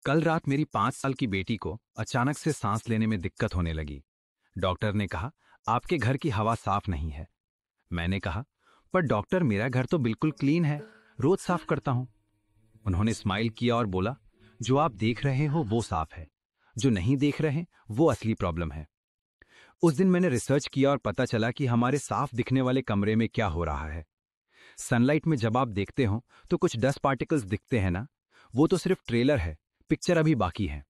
कल रात मेरी 5 साल की बेटी को अचानक से सांस लेने में दिक्कत होने लगी। डॉक्टर ने कहा, आपके घर की हवा साफ नहीं है। मैंने कहा, पर डॉक्टर मेरा घर तो बिल्कुल क्लीन है, रोज साफ करता हूं। उन्होंने स्माइल किया और बोला, जो आप देख रहे हो वो साफ है, जो नहीं देख रहे वो असली प्रॉब्लम है। उस दिन मैंने रिसर्च किया और पता चला कि हमारे साफ दिखने वाले कमरे में क्या हो रहा है। सनलाइट में जब आप देखते हो तो कुछ डस्ट पार्टिकल्स दिखते हैं ना, वो तो सिर्फ ट्रेलर है, पिक्चर अभी बाकी है।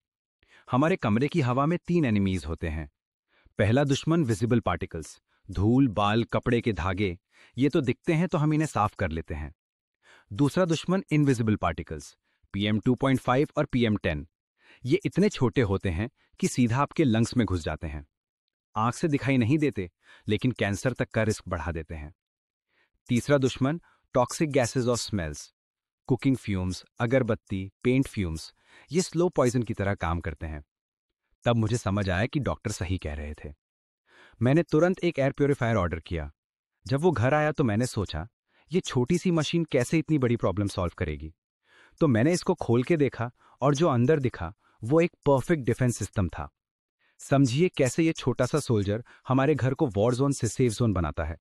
हमारे कमरे की हवा में 3 एनिमीज होते हैं। पहला दुश्मन विजिबल पार्टिकल्स, धूल, बाल, कपड़े के धागे, ये तो दिखते हैं तो हम इन्हें साफ कर लेते हैं। दूसरा दुश्मन इनविजिबल पार्टिकल्स, PM2.5 और PM10। ये इतने छोटे होते हैं कि सीधा आपके लंग्स में घुस जाते हैं। आंख से दिखाई नहीं देते, लेकिन कैंसर तक का रिस्क बढ़ा देते हैं। तीसरा दुश्मन टॉक्सिक गैसेस और स्मेल्स, कुकिंग फ्यूम्स, अगरबत्ती, पेंट फ्यूम्स, ये स्लो पॉइजन की तरह काम करते हैं। तब मुझे समझ आया कि डॉक्टर सही कह रहे थे। मैंने तुरंत एक एयर प्योरीफायर ऑर्डर किया। जब वो घर आया तो मैंने सोचा, ये छोटी सी मशीन कैसे इतनी बड़ी प्रॉब्लम सॉल्व करेगी। तो मैंने इसको खोल के देखा और जो अंदर दिखा वो एक परफेक्ट डिफेंस सिस्टम था। समझिए कैसे ये छोटा सा सोल्जर हमारे घर को वॉर जोन से सेफ जोन बनाता है।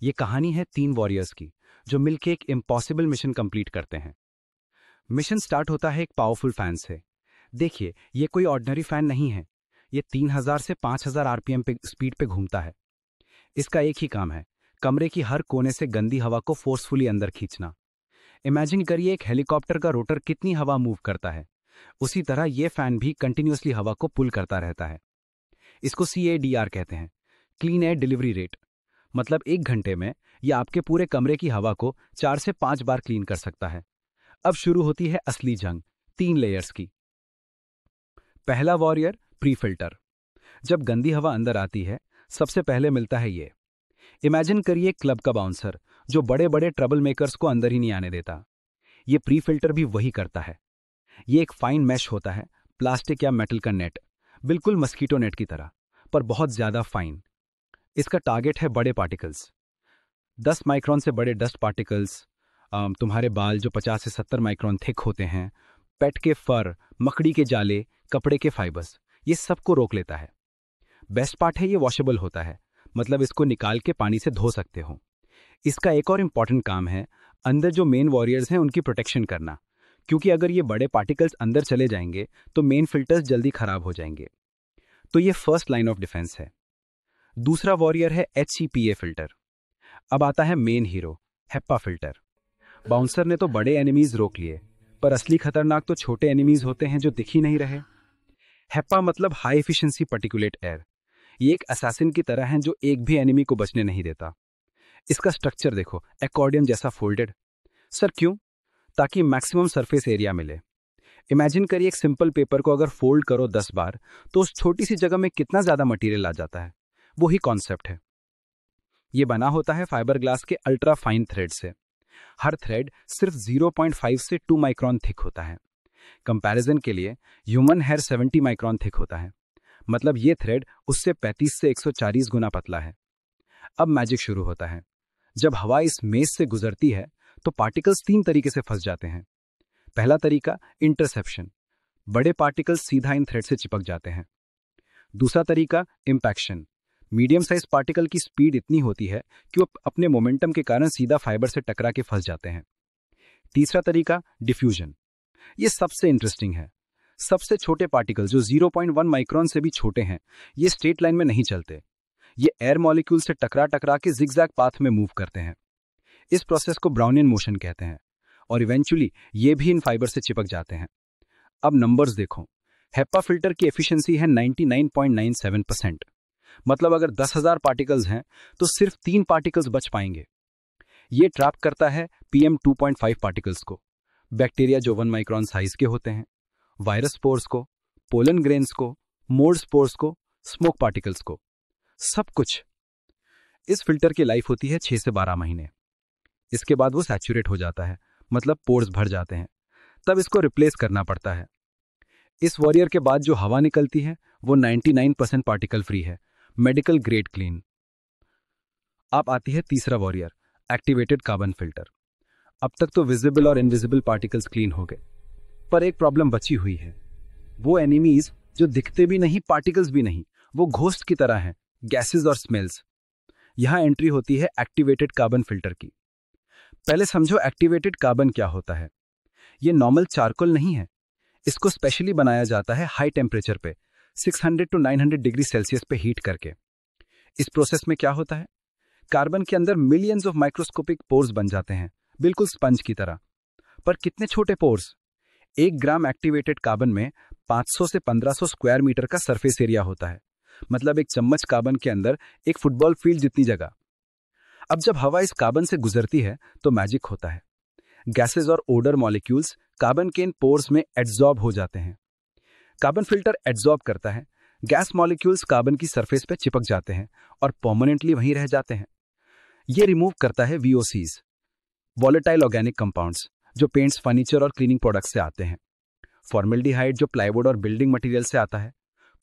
ये कहानी है 3 वॉरियर्स की, जो मिलकर एक इम्पॉसिबल मिशन कंप्लीट करते हैं। मिशन स्टार्ट होता है एक पावरफुल फैन से। देखिए, ये कोई ऑर्डिनरी फैन नहीं है। ये 3000 से 5000 आरपीएम पे स्पीड पे घूमता है। इसका एक ही काम है, कमरे की हर कोने से गंदी हवा को फोर्सफुली अंदर खींचना। इमेजिन करिए एक हेलीकॉप्टर का रोटर कितनी हवा मूव करता है, उसी तरह ये फैन भी कंटिन्यूअसली हवा को पुल करता रहता है। इसको CADR कहते हैं, क्लीन एयर डिलीवरी रेट। मतलब 1 घंटे में यह आपके पूरे कमरे की हवा को 4 से 5 बार क्लीन कर सकता है। अब शुरू होती है असली जंग, 3 लेयर्स की। पहला वॉरियर, प्री फिल्टर। जब गंदी हवा अंदर आती है, सबसे पहले मिलता है ये। इमेजिन करिए क्लब का बाउंसर, जो बड़े बड़े ट्रबल मेकर्स को अंदर ही नहीं आने देता। ये प्री फिल्टर भी वही करता है। ये एक फाइन मैश होता है, प्लास्टिक या मेटल का नेट, बिल्कुल मस्कीटो नेट की तरह, पर बहुत ज्यादा फाइन। इसका टारगेट है बड़े पार्टिकल्स, 10 माइक्रोन से बड़े डस्ट पार्टिकल्स। तुम्हारे बाल जो 50 से 70 माइक्रोन थिक होते हैं, पेट के फर, मकड़ी के जाले, कपड़े के फाइबर्स, ये सबको रोक लेता है। बेस्ट पार्ट है, ये वॉशेबल होता है, मतलब इसको निकाल के पानी से धो सकते हो। इसका एक और इम्पॉर्टेंट काम है, अंदर जो मेन वॉरियर्स हैं उनकी प्रोटेक्शन करना, क्योंकि अगर ये बड़े पार्टिकल्स अंदर चले जाएंगे तो मेन फिल्टर्स जल्दी खराब हो जाएंगे। तो ये फर्स्ट लाइन ऑफ डिफेंस है। दूसरा वॉरियर है HEPA फिल्टर। अब आता है मेन हीरो, हेप्पा फिल्टर। बाउंसर ने तो बड़े एनिमीज रोक लिए, पर असली खतरनाक तो छोटे एनिमीज होते हैं जो दिख ही नहीं रहे। हेप्पा मतलब हाई एफिशिएंसी पार्टिकुलेट एयर। ये एक असैसिन की तरह है जो एक भी एनिमी को बचने नहीं देता। इसका स्ट्रक्चर देखो, एकॉर्डियन जैसा फोल्डेड। सर क्यों? ताकि मैक्सिमम सरफेस एरिया मिले। इमेजिन करिए एक सिंपल पेपर को अगर फोल्ड करो 10 बार, तो उस छोटी सी जगह में कितना ज्यादा मटेरियल आ जाता है। वही कॉन्सेप्ट है। ये बना होता है फाइबर ग्लास के अल्ट्रा फाइन थ्रेड से। हर थ्रेड सिर्फ 0.5 से 2 माइक्रोन थिक होता है। कंपैरिजन के लिए ह्यूमन हेयर 70 माइक्रोन थिक होता है, मतलब ये थ्रेड उससे 35 से 140 गुना पतला है। अब मैजिक शुरू होता है। जब हवा इस मेज से गुजरती है तो पार्टिकल्स 3 तरीके से फंस जाते हैं। पहला तरीका, इंटरसेप्शन। बड़े पार्टिकल्स सीधा इन थ्रेड से चिपक जाते हैं। दूसरा तरीका, इंपैक्शन। मीडियम साइज पार्टिकल की स्पीड इतनी होती है कि वो अपने मोमेंटम के कारण सीधा फाइबर से टकरा के फंस जाते हैं। तीसरा तरीका, डिफ्यूजन। ये सबसे इंटरेस्टिंग है। सबसे छोटे पार्टिकल जो 0.1 माइक्रोन से भी छोटे हैं, ये स्ट्रेट लाइन में नहीं चलते। ये एयर मॉलिक्यूल से टकरा टकरा के जिगजैग पाथ में मूव करते हैं। इस प्रोसेस को ब्राउनियन मोशन कहते हैं, और इवेंचुअली ये भी इन फाइबर से चिपक जाते हैं। अब नंबर्स देखो। हेप्पा फिल्टर की एफिशिएंसी है 99.97%। मतलब अगर 10,000 पार्टिकल्स हैं तो सिर्फ 3 पार्टिकल्स बच पाएंगे। ये ट्रैप करता है PM2.5 पार्टिकल्स को, बैक्टीरिया जो 1 माइक्रोन साइज के होते हैं, वायरस स्पोर्स को, पोलन ग्रेन्स को, मोल्ड स्पोर्स को, स्मोक पार्टिकल्स को, सब कुछ। इस फिल्टर की लाइफ होती है 6 से 12 महीने। इसके बाद वो सैचुरेट हो जाता है, मतलब पोर्स भर जाते हैं। तब इसको रिप्लेस करना पड़ता है। इस वॉरियर के बाद जो हवा निकलती है वो 99% पार्टिकल फ्री है, मेडिकल ग्रेड क्लीन। अब आती है तीसरा वॉरियर, एक्टिवेटेड कार्बन फिल्टर। अब तक तो विजिबल और इनविजिबल पार्टिकल्स क्लीन हो गए। पर एक प्रॉब्लम बची हुई है। वो एनिमीज जो दिखते भी नहीं, पार्टिकल्स भी नहीं, वो घोस्ट की तरह हैं, गैसेस और स्मेल्स। यहां एंट्री होती है एक्टिवेटेड कार्बन फिल्टर की। पहले समझो एक्टिवेटेड कार्बन क्या होता है। ये नॉर्मल चारकोल नहीं है। इसको स्पेशली बनाया जाता है हाई टेम्परेचर पे, 600 टू 900 डिग्री सेल्सियस पे हीट करके। इस प्रोसेस में क्या होता है, कार्बन के अंदर मिलियंस ऑफ माइक्रोस्कोपिक पोर्स बन जाते हैं, बिल्कुल स्पंज की तरह। पर कितने छोटे पोर्स? 1 ग्राम एक्टिवेटेड कार्बन में 500 से 1500 स्क्वायर मीटर का सरफेस एरिया होता है। मतलब एक चम्मच कार्बन के अंदर एक फुटबॉल फील्ड जितनी जगह। अब जब हवा इस कार्बन से गुजरती है तो मैजिक होता है। गैसेस और ओडर मॉलिक्यूल्स कार्बन के इन पोर्स में एड्सॉर्ब हो जाते हैं। कार्बन फिल्टर एड्सॉर्ब करता है, गैस मॉलिक्यूल्स कार्बन की सरफेस पे चिपक जाते हैं और परमानेंटली वहीं रह जाते हैं। ये रिमूव करता है वीओसीज, वॉलेटाइल ऑर्गेनिक कंपाउंड्स, जो पेंट्स, फर्नीचर और क्लीनिंग प्रोडक्ट्स से आते हैं। फॉर्मेल्डिहाइड जो प्लाईवुड और बिल्डिंग मटेरियल से आता है।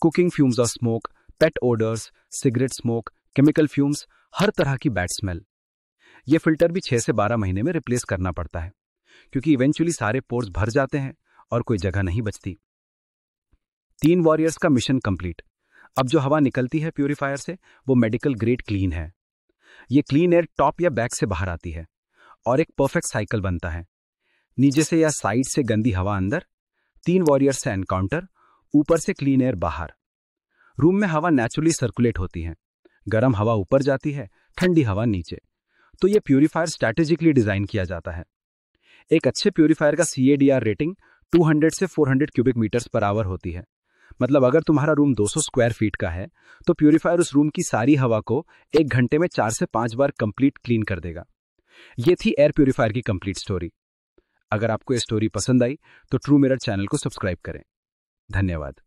कुकिंग फ्यूम्स और smoke, pet odours, cigarette smoke, chemical fumes, हर तरह की बैड स्मेल। ये फिल्टर भी 6 से 12 महीने में रिप्लेस करना पड़ता है, क्योंकि इवेंचुअली सारे पोर्स भर जाते हैं और कोई जगह नहीं बचती। 3 वॉरियर्स का मिशन कंप्लीट। अब जो हवा निकलती है प्यूरिफायर से, वो मेडिकल ग्रेड क्लीन है। ये क्लीन एयर टॉप या बैक से बाहर आती है और एक परफेक्ट साइकिल बनता है। नीचे से या साइड से गंदी हवा अंदर, 3 वॉरियर्स से एनकाउंटर, ऊपर से क्लीन एयर बाहर। रूम में हवा नेचुरली सर्कुलेट होती है। गर्म हवा ऊपर जाती है, ठंडी हवा नीचे। तो ये प्यूरिफायर स्ट्रैटेजिकली डिजाइन किया जाता है। एक अच्छे प्यूरिफायर का CADR रेटिंग 200 से 400 क्यूबिक मीटर्स पर आवर होती है। मतलब अगर तुम्हारा रूम 200 स्क्वायर फीट का है तो प्यूरिफायर उस रूम की सारी हवा को 1 घंटे में 4 से 5 बार कंप्लीट क्लीन कर देगा। ये थी एयर प्यूरिफायर की कंप्लीट स्टोरी। अगर आपको ये स्टोरी पसंद आई तो ट्रू मिरर चैनल को सब्सक्राइब करें। धन्यवाद।